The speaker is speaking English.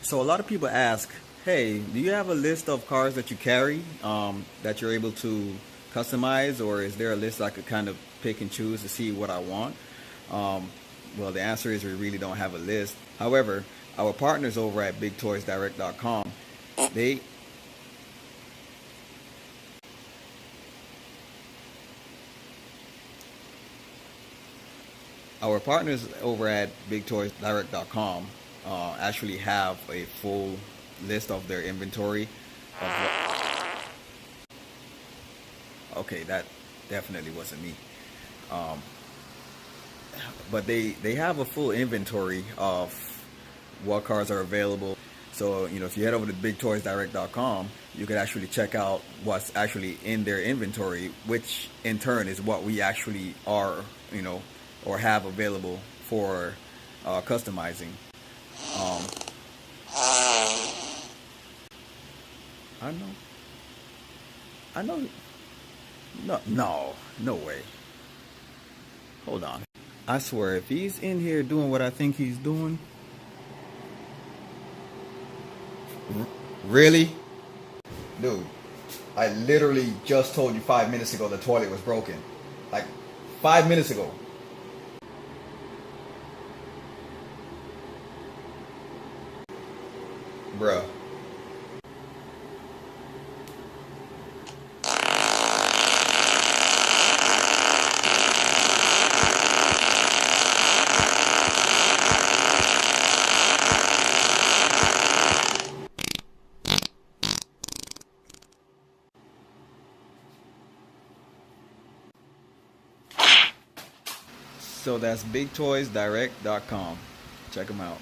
So a lot of people ask, hey, do you have a list of cars that you carry that you're able to customize, or is there a list I could kind of pick and choose to see what I want? Um, well, the answer is we really don't have a list. However, our partners over at BigToysDirect.com, they our partners over at BigToysDirect.com actually have a full list of their inventory of what, okay, that definitely wasn't me. Um, but they have a full inventory of what cars are available. So, if you head over to BigToysDirect.com, you could actually check out what's actually in their inventory, which in turn is what we actually are, or have available for customizing. Um, I know, I know, no way. Hold on. I swear, if he's in here doing what I think he's doing, really? Dude, I literally just told you 5 minutes ago the toilet was broken. Like, 5 minutes ago. Bruh. So that's BigToysDirect.com. Check them out.